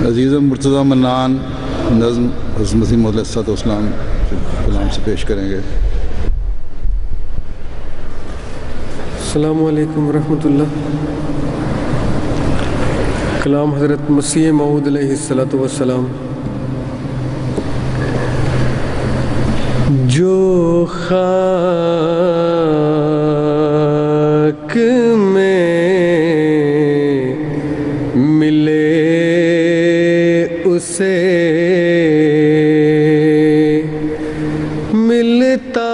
عزیزم مرتضیٰ منان نظم حضرت مسیح موعود علیہ السلام کلام سے پیش کریں گے۔ السلام علیکم ورحمۃ اللہ۔ کلام حضرت مسیح موعود علیہ السلام۔ جو خاک میں ملے اسے ملتا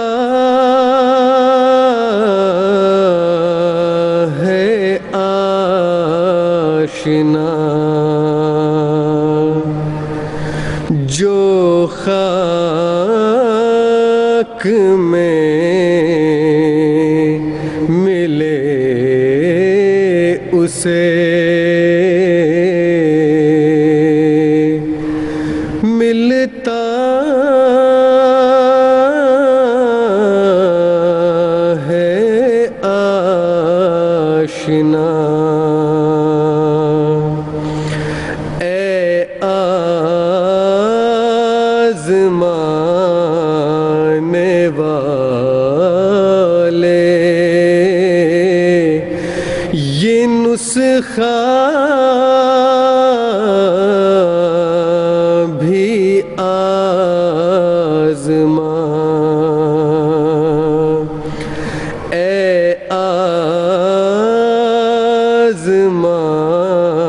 ہے آشنا، جو خاک میں ملے اسے ملتا ہے آشنا۔ اے آزمانے والے، یہ نسخہ بھی آزما۔ اے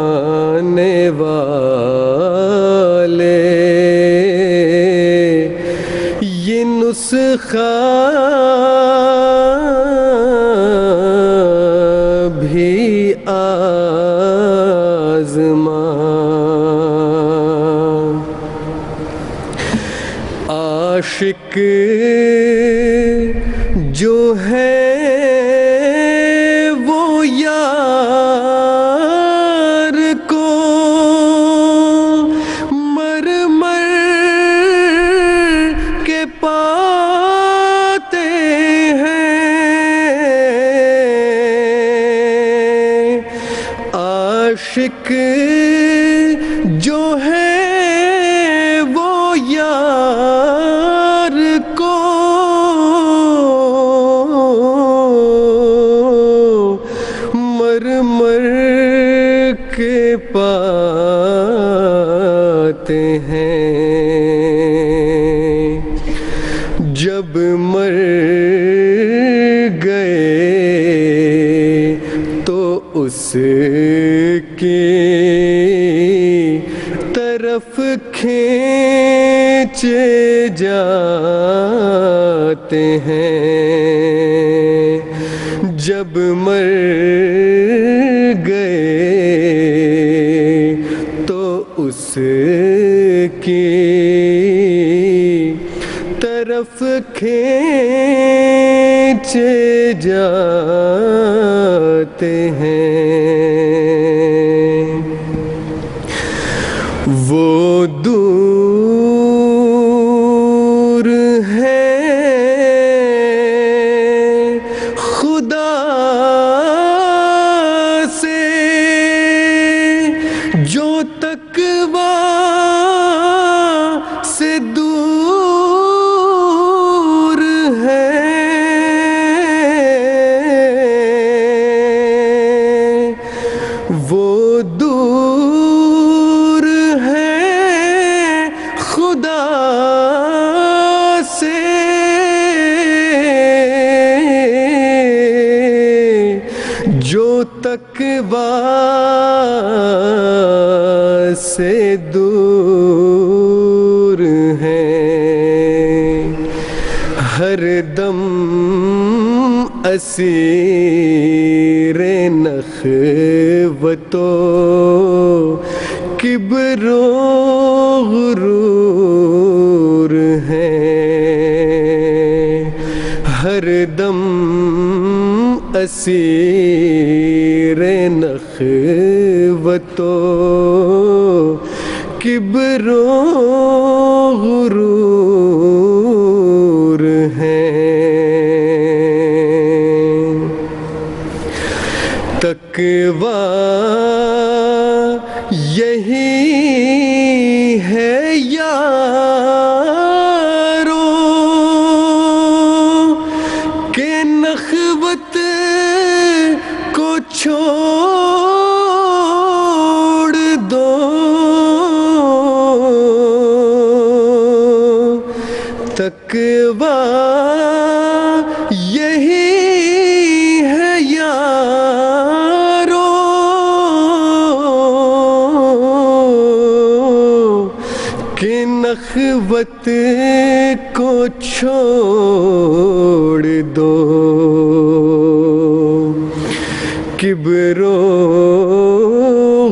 آزمانے والے، یہ نسخہ بھی آزما۔ عاشق جو ہے وہ یار کو مر مر کے پاتے ہیں۔ عاشق جو ہے وہ یار کو مر مر کے پاتے ہیں۔ جب مر گئے تو اس کی طرف کھینچے جاتے ہیں۔ جب مر گئے تو اس کی طرف کھینچے جاتے ہیں۔ وہ دور ہے خدا سے جو تقویٰ سے دور ہے۔ وہ دور ہے خدا سے جو تقویٰ سے دور ہے۔ ہر دم اسیر نخوت و کبر و غرور ہیں۔ ہر دم اسیر نخوت و کبر و غرور ہیں۔ تقویٰ یہی سخاوت کو چھوڑ دو، کبر و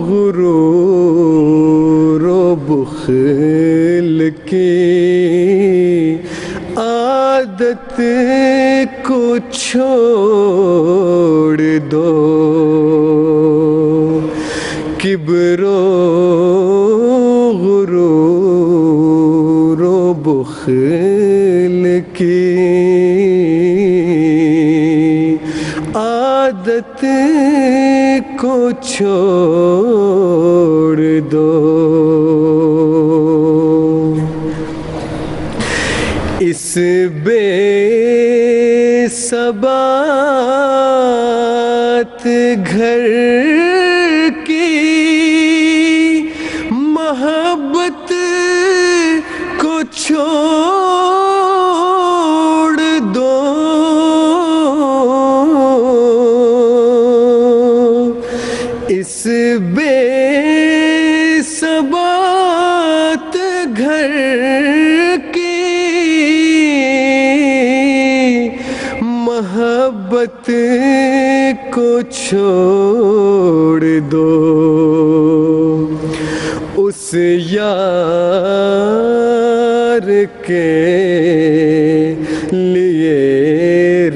غرور و بخل کی عادت کو چھوڑ دو، کبر و غرور و بخل کی عادت کو چھوڑ دو۔ اس بے ثبات گھر کی محبت کو چھوڑ دو، اس بے ثبات گھر کی محبت کو چھوڑ دو، اس یار کے لیے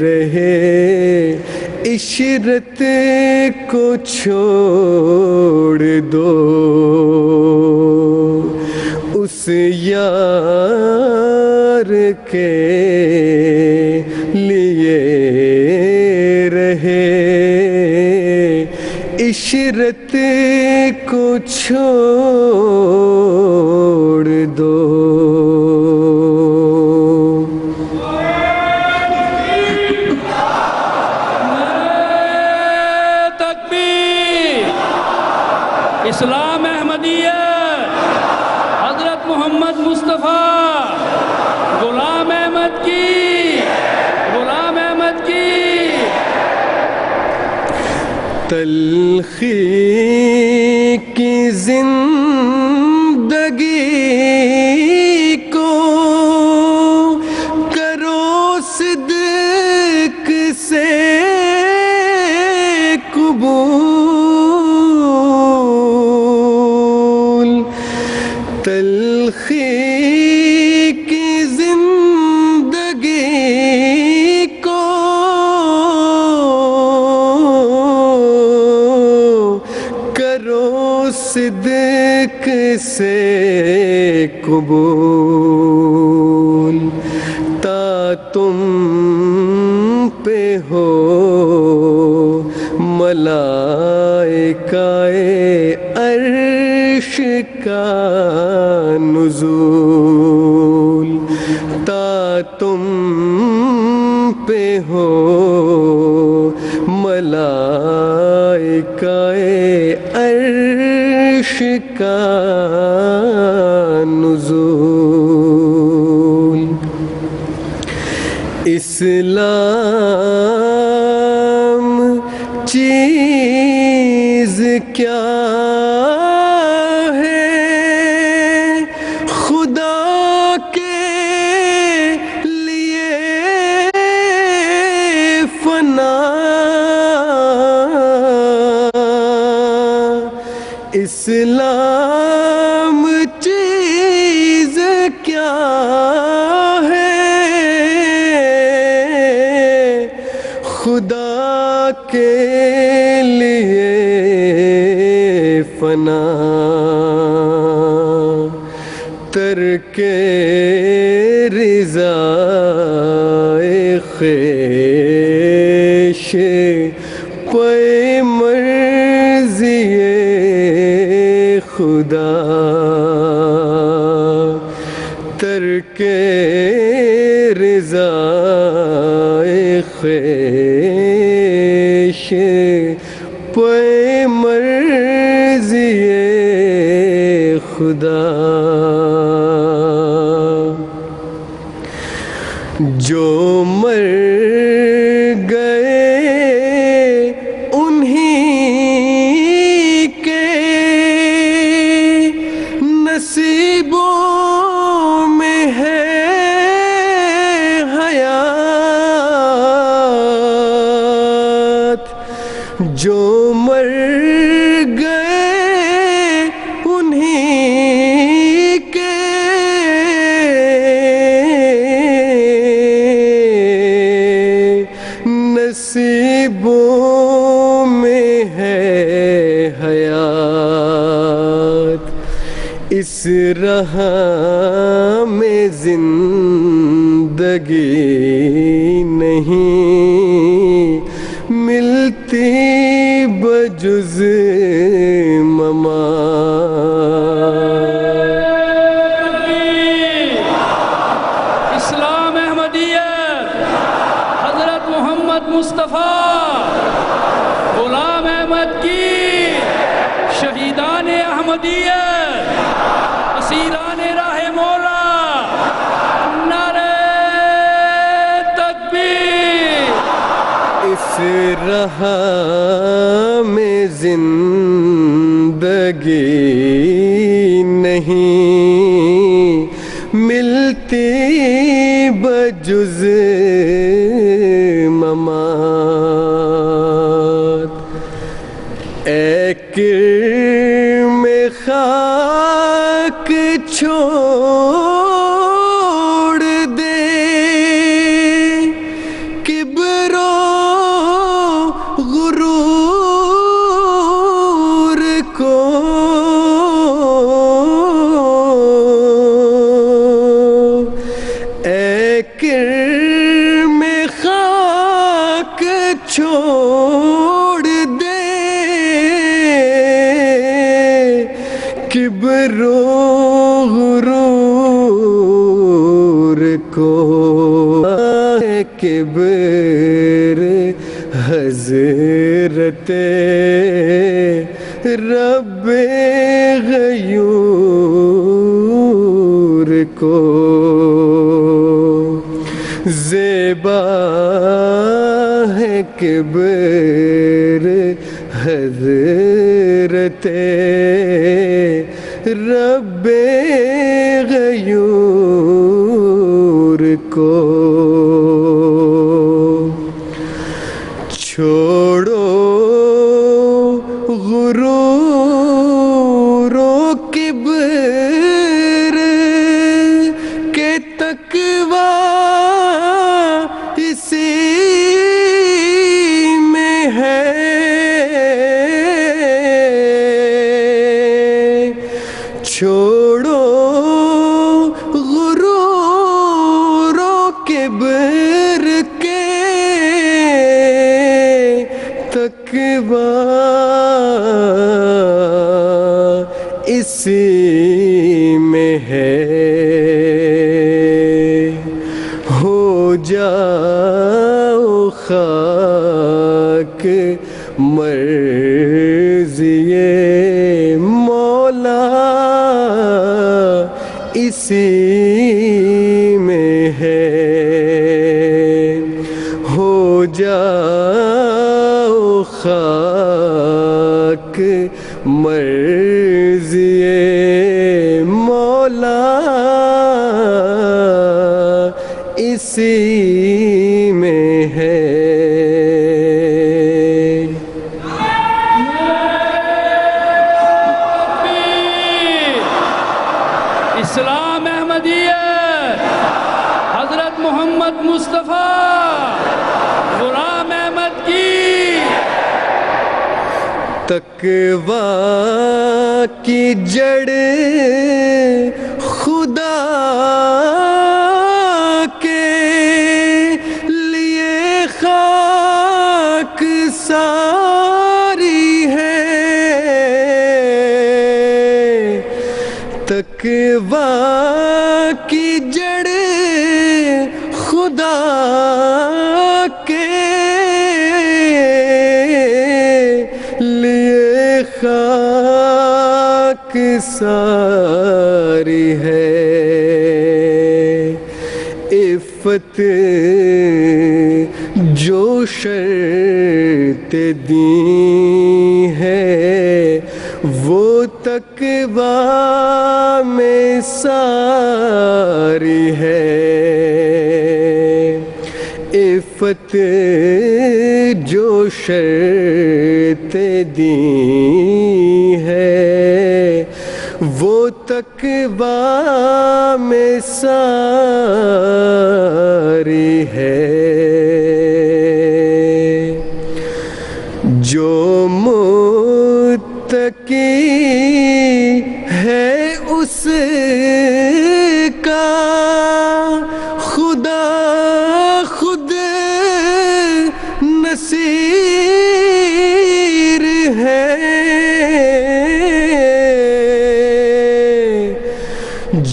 رہے عشرت کو چھوڑ دو، اس یار کے لیے رہے عشرت کو چھوڑ دو۔ اسلام احمدیت، حضرت محمد مصطفیٰ، غلام احمد کی، غلام احمد کی۔ تلخی کی زندگی کو کرو صدق سے قبول، تلخی کی زندگی کو کرو صدق سے قبول، تا تم پہ ہو ملائکہ عرش کا نزول، تا تم پہ ہو ملائکہ عرش کا نزول۔ اسلام چیز کیا ہے خدا کے لیے فنا، اسلام چیز کیا ہے خدا کے لیے فنا، ترک رضا خویش پہ مرضی خدا، ترک رضا خویش پہ مرضی خدا، جو مر گئے انہی کے نصیبوں اس راہ میں زندگی نہیں ملتی بجز ممات۔ اسلام احمدیت، حضرت محمد مصطفیٰ غلام احمد کی، شہیدان احمدیت، اسیران راہ مولا، نعرہ تکبیر۔ اس راہ میں زندگی نہیں ملتی بجز ممات۔ اے کرم خاک چھوڑ دے کبر و غرور کو، اے کرم خاک چھوڑ دے کبر و غرور کو، کبر حضرت رب غیور کو، زیبا ہے کبر حضرت رب غیور کو۔ چھوڑو غرور و کبر کے تقویٰ اسی میں ہے، چھوڑو غرور و کبر کے تقویٰ اسی میں ہے، ہو جاؤ خاک مرضی مولا اسی میں ہے، ہو جاؤ خاک مرضی مولا اسی میں ہے۔ اسلام احمدیت، حضرت محمد مصطفیٰ غلام احمد کی، تقویٰ کی جڑ خدا کے لیے خاک ساری ہے، تقویٰ کی جڑ خدا کے لیے خاک ساری ہے، عفت جو شرط دی ہے وہ تقویٰ میں ساری ہے، عفت جو شرط دی ہے وہ تقویٰ میں ساری ہے، جو متقی ہے کا خدا خود نصیر ہے،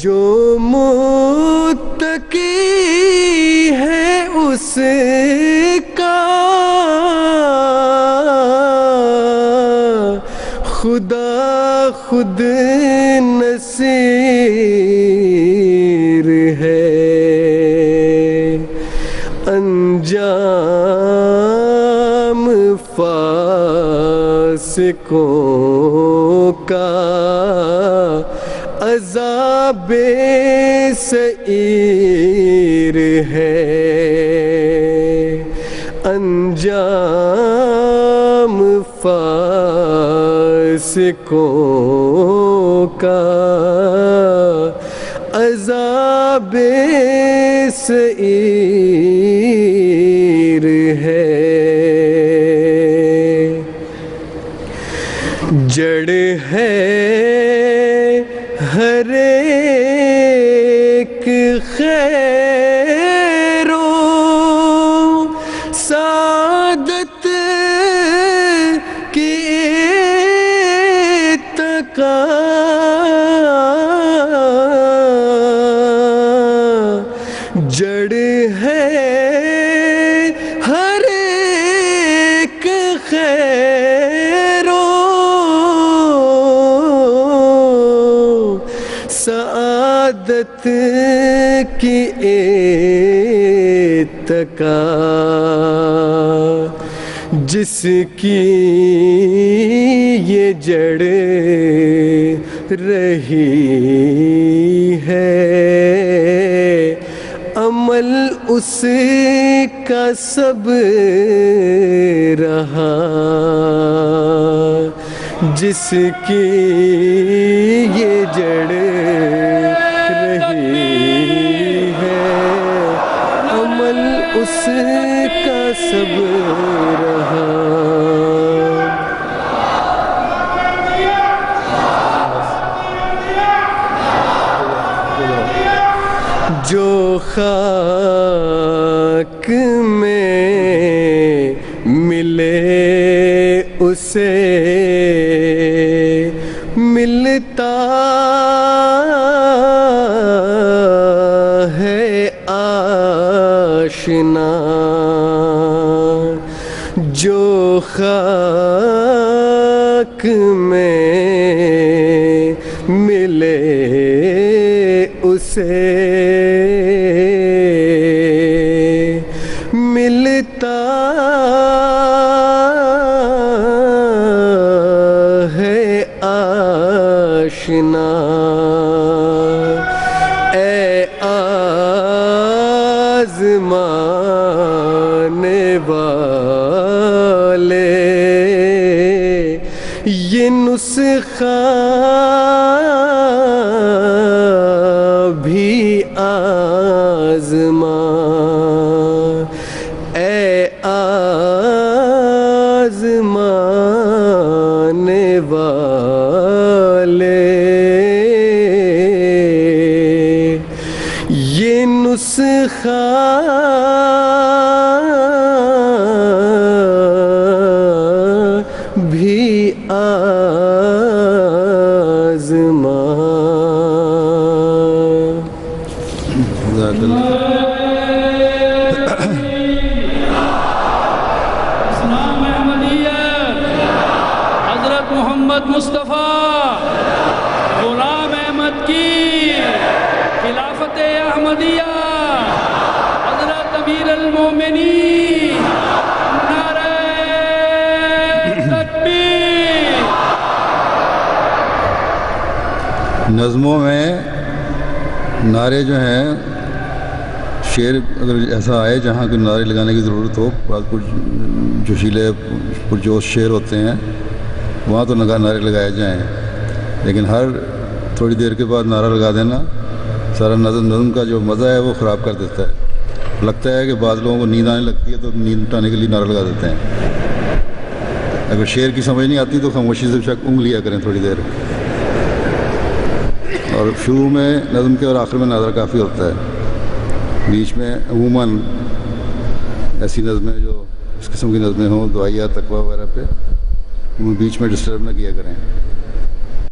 جو متقی ہے اس کا خدا خود نصیر ہے۔ انجام فاسقوں کا عذاب سعیر ہے، انجام فاسقوں کا عذاب سعیر ہے۔ جڑ ہے ہر ایک خیر و سعادت کی اتقا، جڑ ہے ہر ایک خیر و سعادت کی اتقا، جس کی یہ جڑ رہی ہے، عمل اس کا سب رہا، جس کی یہ جڑ رہی ہے، عمل اس کا سب رہا۔ جو خاک میں ملے اسے ملتا ہے آشنا، جو خاک میں ملے اسے ملتا ہے آشنا۔ اے آزمانے والے، یہ نسخہ بھی آزما، اے آزمانے والے، یہ نسخہ بھی آزما۔ اسلام احمدیت حضرت محمد مصطفیٰ غلام احمد کی خلافت احمدیہ، حضرت امیر المومنین، نعرہ تکبیر۔ نظموں میں نعرے جو ہیں، شعر اگر ایسا آئے جہاں کوئی نعرے لگانے کی ضرورت ہو، بعض کچھ جوشیلے پرجوش شعر ہوتے ہیں، وہاں تو نعرے لگائے جائیں، لیکن ہر تھوڑی دیر کے بعد نعرہ لگا دینا سارا نظم کا جو مزہ ہے وہ خراب کر دیتا ہے۔ لگتا ہے کہ بعض لوگوں کو نیند آنے لگتی ہے تو نیند اٹھانے کے لیے نعرہ لگا دیتے ہیں۔ اگر شعر کی سمجھ نہیں آتی تو خاموشی سے شک اونگ لیا کریں تھوڑی دیر۔ اور شروع میں نظم کے اور آخر میں ناظرہ کافی ہوتا ہے. بیچ میں عموماً ایسی نظمیں جو اس قسم کی نظمیں ہوں دعائیہ تقویٰ وغیرہ پہ بیچ میں ڈسٹرب نہ کیا کریں.